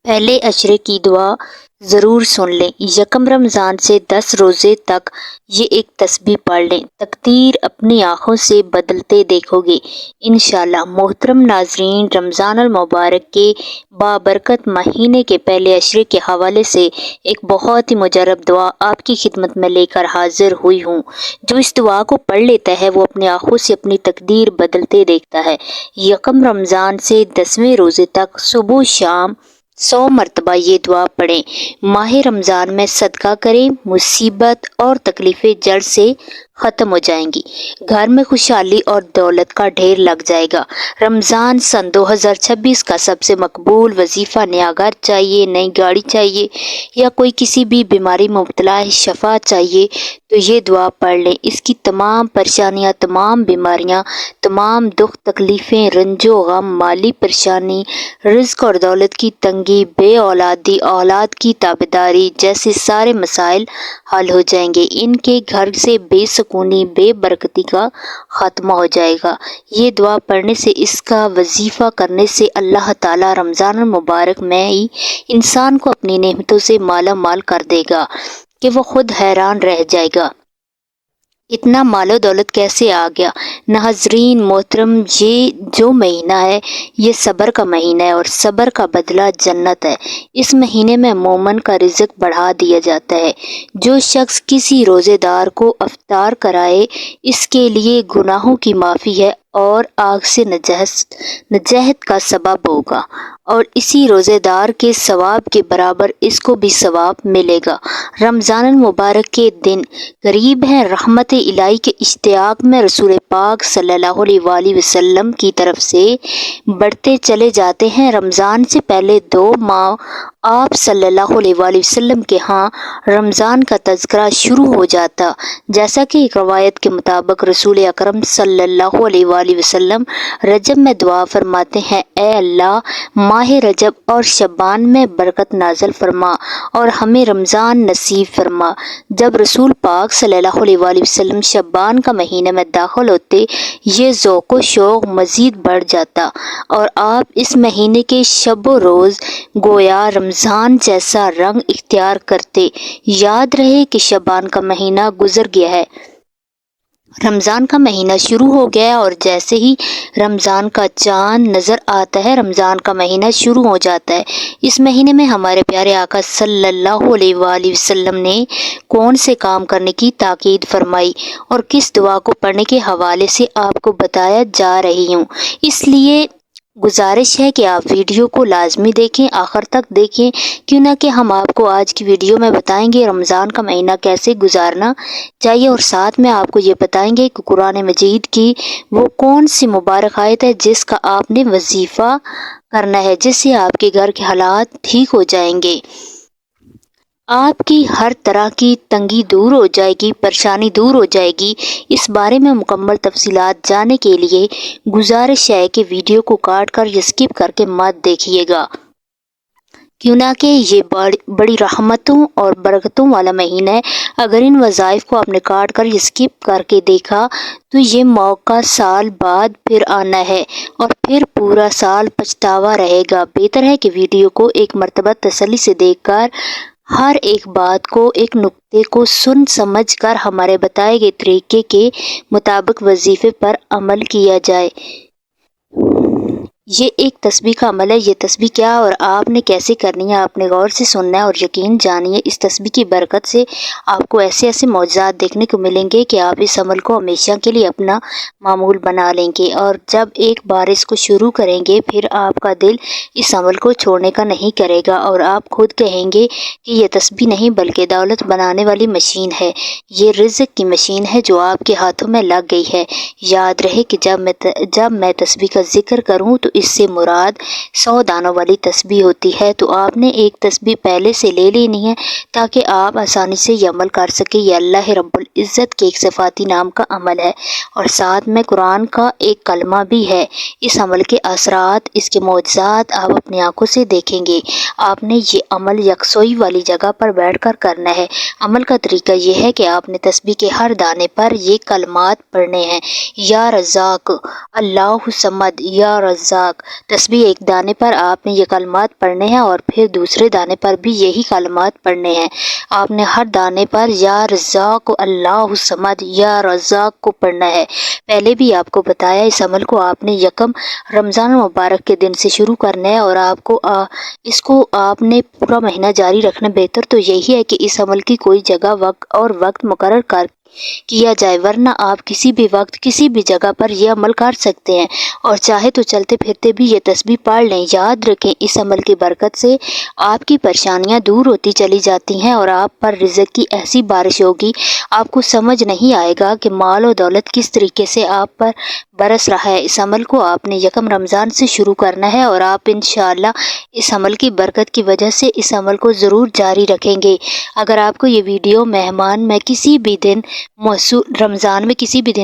پہلے عشرے کی دعا ضرور سن لیں۔ یکم رمضان سے 10 روزے تک یہ ایک تسبیح پڑھ لیں، تقدیر اپنی آنکھوں سے بدلتے دیکھو گے انشاءاللہ۔ محترم ناظرین، رمضان المبارک کے بابرکت مہینے کے پہلے عشرے کے حوالے سے ایک بہت ہی مجرب دعا آپ کی خدمت میں لے کر حاضر ہوئی ہوں۔ جو اس دعا کو پڑھ لیتا ہے وہ اپنی آنکھوں سے اپنی تقدیر بدلتے دیکھتا ہے۔ یکم رمضان سے 10ویں روزے تک صبح و شام 100 مرتبہ یہ دعا پڑھیں۔ ماہ رمضان میں صدقہ کریں، مصیبت اور تکلیفیں جڑ سے ختم ہو جائیں گی، گھر میں خوشحالی اور دولت کا ڈھیر لگ جائے گا۔ رمضان سن 2026 کا سب سے مقبول وظیفہ، نیا گھر چاہیے، نئی گاڑی چاہیے یا کوئی کسی بھی بیماری میں مبتلا ہے، شفا چاہیے تو یہ دعا پڑھ لیں۔ اس کی تمام پریشانیاں، تمام بیماریاں، تمام دکھ تکلیفیں، رنج و غم، مالی پریشانی، رزق اور دولت کی تنگی، بے اولادی، اولاد کی تابعداری جیسے سارے مسائل حل ہو جائیں گے۔ ان کے گھر سے بے سکونی، بے برکتی کا خاتمہ ہو جائے گا۔ یہ دعا پڑھنے سے، اس کا وظیفہ کرنے سے اللہ تعالیٰ رمضان المبارک میں ہی انسان کو اپنی نعمتوں سے مالا مال کر دے گا کہ وہ خود حیران رہ جائے گا اتنا مال و دولت کیسے آ گیا۔ ناظرین محترم، یہ جو مہینہ ہے یہ صبر کا مہینہ ہے اور صبر کا بدلہ جنت ہے۔ اس مہینے میں مومن کا رزق بڑھا دیا جاتا ہے۔ جو شخص کسی روزے دار کو افطار کرائے اس کے لیے گناہوں کی معافی ہے اور آگ سے نجات کا سبب ہوگا، اور اسی روزے دار کے ثواب کے برابر اس کو بھی ثواب ملے گا۔ رمضان المبارک کے دن قریب ہیں۔ رحمت الہی کے اشتیاق میں رسول پاک صلی اللہ علیہ وآلہ وسلم کی طرف سے بڑھتے چلے جاتے ہیں۔ رمضان سے پہلے 2 ماہ آپ صلی اللہ علیہ وآلہ وسلم کے ہاں رمضان کا تذکرہ شروع ہو جاتا، جیسا کہ ایک روایت کے مطابق رسول اکرم صلی اللہ علیہ وآلہ وسلم رجب میں دعا فرماتے ہیں، اے اللہ ماہ رجب اور شعبان میں برکت نازل فرما اور ہمیں رمضان نصیب فرما۔ جب رسول پاک صلی اللہ علیہ وآلہ وسلم شعبان کا مہینے میں داخل ہوتے، یہ ذوق و شوق مزید بڑھ جاتا اور آپ اس مہینے کے شب و روز گویا رمضان جیسا رنگ اختیار کرتے۔ یاد رہے کہ شعبان کا مہینہ گزر گیا ہے، رمضان کا مہینہ شروع ہو گیا اور جیسے ہی رمضان کا چاند نظر آتا ہے رمضان کا مہینہ شروع ہو جاتا ہے۔ اس مہینے میں ہمارے پیارے آقا صلی اللہ علیہ وآلہ وسلم نے کون سے کام کرنے کی تاکید فرمائی اور کس دعا کو پڑھنے کے حوالے سے آپ کو بتایا جا رہی ہوں۔ اس لیے گزارش ہے کہ آپ ویڈیو کو لازمی دیکھیں، آخر تک دیکھیں، کیوں نہ کہ ہم آپ کو آج کی ویڈیو میں بتائیں گے رمضان کا مہینہ کیسے گزارنا چاہیے، اور ساتھ میں آپ کو یہ بتائیں گے کہ قرآن مجید کی وہ کون سی مبارک آیت ہے جس کا آپ نے وظیفہ کرنا ہے، جس سے آپ کے گھر کے حالات ٹھیک ہو جائیں گے، آپ کی ہر طرح کی تنگی دور ہو جائے گی، پریشانی دور ہو جائے گی۔ اس بارے میں مکمل تفصیلات جاننے کے لیے گزارش ہے کہ ویڈیو کو کاٹ کر یا اسکپ کر کے مت دیکھیے گا، کیوں نہ کہ یہ بڑی رحمتوں اور برکتوں والا مہینہ ہے۔ اگر ان وظائف کو آپ نے کاٹ کر یا اسکپ کر کے دیکھا تو یہ موقع سال بعد پھر آنا ہے اور پھر پورا سال پچھتاوا رہے گا۔ بہتر ہے کہ ویڈیو کو ایک مرتبہ تسلی سے دیکھ کر ہر ایک بات کو، ایک نقطے کو سن سمجھ کر ہمارے بتائے گئے طریقے کے مطابق وظیفے پر عمل کیا جائے۔ یہ ایک تسبیح کا عمل ہے۔ یہ تسبیح کیا اور آپ نے کیسے کرنی ہے، آپ نے غور سے سننا ہے اور یقین جانیے اس تسبیح کی برکت سے آپ کو ایسے ایسے معجزات دیکھنے کو ملیں گے کہ آپ اس عمل کو ہمیشہ کے لیے اپنا معمول بنا لیں گے، اور جب ایک بار اس کو شروع کریں گے پھر آپ کا دل اس عمل کو چھوڑنے کا نہیں کرے گا اور آپ خود کہیں گے کہ یہ تسبیح نہیں بلکہ دولت بنانے والی مشین ہے، یہ رزق کی مشین ہے جو آپ کے ہاتھوں میں لگ گئی ہے۔ یاد رہے کہ جب میں تسبیح کا ذکر کروں تو اس سے مراد 100 دانوں والی تسبیح ہوتی ہے، تو آپ نے ایک تسبیح پہلے سے لے لینی ہے تاکہ آپ آسانی سے یہ عمل کر سکیں۔ یہ اللہ رب العزت کے ایک صفاتی نام کا عمل ہے اور ساتھ میں قرآن کا ایک کلمہ بھی ہے۔ اس عمل کے اثرات، اس کے معجزات آپ اپنی آنکھوں سے دیکھیں گے۔ آپ نے یہ عمل یکسوئی والی جگہ پر بیٹھ کر کرنا ہے۔ عمل کا طریقہ یہ ہے کہ آپ نے تسبیح کے ہر دانے پر یہ کلمات پڑھنے ہیں، یا رزاق، اللہ صمد، یا رزاق، रज़ाक। तस्बीह एक दाने पर आपने ये कलमात पढ़ने हैं और फिर दूसरे दाने पर भी यही कलमात पढ़ने हैं। आपने हर दाने पर या रज़ाक अल्लाहु समद या रज़ाक को पढ़ना है। पहले भी आपको बताया, इस अमल को आपने यकम रमज़ान मुबारक के दिन से शुरू करना है और आपको इसको आपने पूरा महीना जारी रखना। बेहतर तो यही है कि इस अमल की कोई जगह वक्त मुकर्रर कर किया जाए, वरना आप किसी भी वक्त किसी भी जगह पर यह अमल कर सकते हैं और चाहे तो चलते फिरते भी ये तस्बीह पढ़ लें। याद रखें, इस अमल की बरकत से आपकी परेशानियां दूर होती चली जाती हैं और आप पर रिज़्क़ की ऐसी बारिश होगी, आपको समझ नहीं आएगा कि माल और दौलत किस तरीके से आप पर बरस रहा है। इस अमल को आपने यकम रमज़ान से शुरू करना है और आप इंशाअल्लाह इस अमल की बरकत की वजह से इस अमल को ज़रूर जारी रखेंगे। अगर आपको ये वीडियो रमज़ान में किसी भी दिन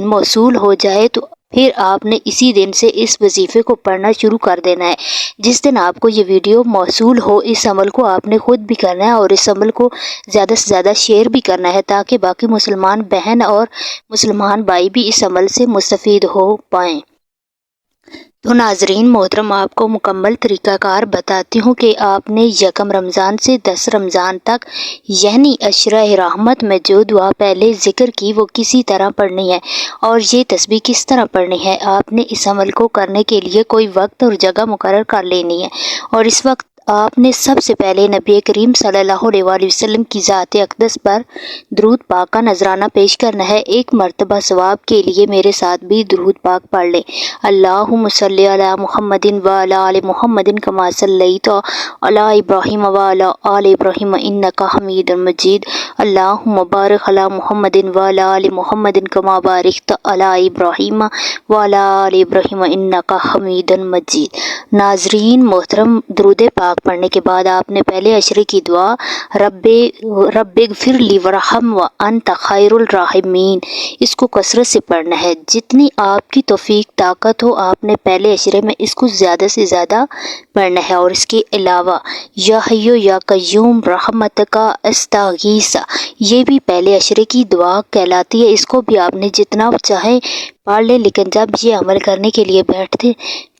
मौसूल हो जाए तो फिर आपने इसी दिन से इस वजीफ़े को पढ़ना शुरू कर देना है। जिस दिन आपको ये वीडियो मौसूल हो, इस अमल को आपने खुद भी करना है और इस अमल को ज़्यादा से ज़्यादा शेयर भी करना है ताकि बाकी मुसलमान बहन और मुसलमान भाई भी इस अमल से मुस्तफ़ीद हो पाएँ। तो नाजरीन मोहतरम, आपको मुकम्मल तरीक़ाकार बताती हूँ कि आपने यकम रमज़ान से 10 रमज़ान तक यानी अशरा रहमत में जो दुआ पहले ज़िक्र की वो किसी तरह पढ़नी है और ये तस्बीह किस तरह पढ़नी है। आपने इस अमल को करने के लिए कोई वक्त और जगह मुकर्रर कर लेनी है और इस वक्त आपने सबसे पहले नबी करीम सल्लल्लाहु अलैहि वसल्लम की ज़ात अक़दस पर दरूद पाक का नजराना पेश करना है। एक मरतबा सवाब के लिए मेरे साथ भी दरूद पाक पढ़ लें। अल्लाहुम्मा सल्लि अला मुहम्मदिन व अला आलि मुहम्मदिन कमा सल्लैता अला इब्राहीम व अला आलि इब्राहीम इन्नका हमीदुम मजीद। अल्लाहुम्मा बारिक अला मुहम्मदिन व अला आलि मुहम्मदिन कमा बारिकता अला इब्राहीम व अला आलि इब्राहीम इन्नका हमीदुम मजीद। नाजरीन मोहतरम, दरूद पाक पढ़ने के बाद आपने पहले अशरे की दुआ रब्बिगफिरली वरहम व अंत खैरुल राहिमीन इसको कसरत से पढ़ना है। जितनी आपकी तौफीक ताकत हो आपने पहले अशरे में इसको ज़्यादा से ज़्यादा पढ़ना है। और इसके अलावा या हय्यो या कय्यूम रहमतका अस्तगीसा ये भी पहले अशरे की दुआ कहलाती है। इसको भी आपने जितना चाहे पढ़ ले, लेकिन जब ये अमल करने के लिए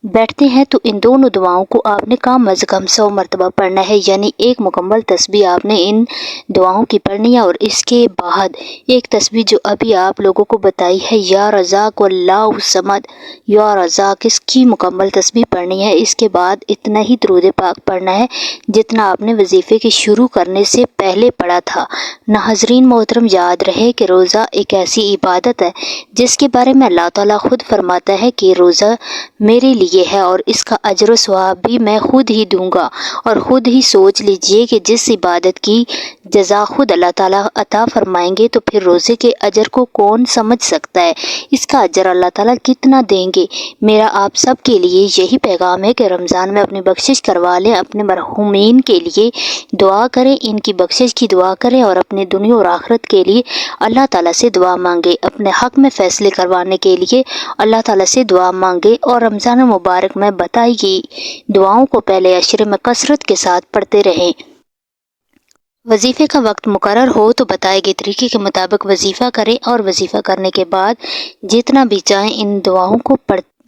बैठते हैं तो इन दोनों दुआओं को आपने कम अज़ कम 100 मरतबा पढ़ना है, यानी एक मुकम्मल तस्बीह आपने इन दुआओं की पढ़नी है। और इसके बाद एक तस्बीह जो अभी आप लोगों को बताई है, या रज़ाक अल्लाहु समद या रज़ाक, इसकी मुकम्मल तस्बीह पढ़नी है। इसके बाद इतना ही दरूद पाक पढ़ना है जितना आपने वजीफ़े के शुरू करने से पहले पढ़ा था। नाज़रीन मोहतरम, याद रहे कि रोज़ा एक ऐसी इबादत है जिसके बारे में अल्लाह ताला खुद फरमाता है कि रोज़ा मेरे लिए है और इसका अजर सवाब भी मैं खुद ही दूंगा। और खुद ही सोच लीजिए कि जिस इबादत की जज़ा खुद अल्लाह ताला अता फरमाएंगे तो फिर रोज़े के अजर को कौन समझ सकता है, इसका अजर अल्लाह ताला कितना देंगे। मेरा आप सब के लिए यही पैगाम है कि रमज़ान में अपनी बख्शिश करवा लें, अपने मरहूमीन के लिए दुआ करें, इनकी बख्शिश की दुआ करें और अपने दुनिया और आखिरत के लिए अल्लाह ताला से दुआ मांगे। अपने हक में फ़ैसले करवाने के लिए अल्लाह ताला से दुआ मांगे और रमज़ान मुबारक में बताई गई दुआओं को पहले अशरे में कसरत के साथ पढ़ते रहें। वजीफ़े का वक्त मुकर्रर हो तो बताए गए तरीके के मुताबिक वजीफ़ा करें और वजीफ़ा करने के बाद जितना भी चाहें इन दुआओं को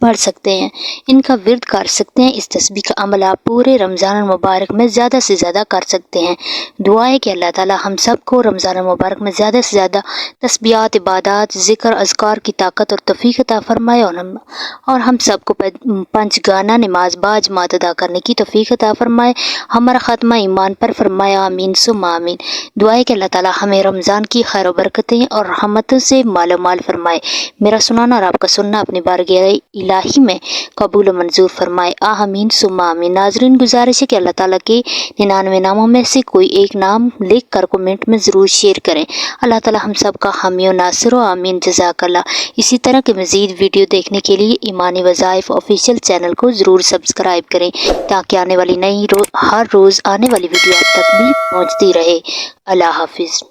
पढ़ सकते हैं, इनका विर्द कर सकते हैं। इस तस्बीह का अमल आप पूरे रमज़ान मुबारक में ज़्यादा से ज़्यादा कर सकते हैं। दुआ है कि अल्लाह ताला हम सब को रमज़ान मुबारक में ज़्यादा से ज़्यादा तस्बीहात, इबादत, ज़िक्र, अज़कार की ताकत और तौफ़ीक़ अता फरमाए और हम सब को 5 गाना नमाज बाजमात अदा करने की तौफ़ीक़ अता फरमाए। हमारा ख़ात्मा ईमान पर फरमाए आमीन सुम्मा आमीन। दुआ है कि अल्लाह ताला हमें रमज़ान की खैर व बरकतें और रहमतों से मालामाल फरमाए। मेरा सुनाना और आपका सुनना अपनी बारगाह इलाही में कबूल व मंजूर फरमाए। आमीन सुम्मा आमीन। नाजरीन, गुजारिश है कि अल्लाह ताला के 99 नामों में से कोई एक नाम लिख कर कमेंट में ज़रूर शेयर करें। अल्लाह ताला हम सब का हामी और नासिर हो। आमीन जज़ाकल्लाह। इसी तरह के मज़ीद वीडियो देखने के लिए ईमानी वज़ाइफ ऑफिशियल चैनल को ज़रूर सब्सक्राइब करें ताकि आने वाली हर रोज़ आने वाली वीडियो आप तक भी पहुँचती रहे। अल्लाह हाफिज़।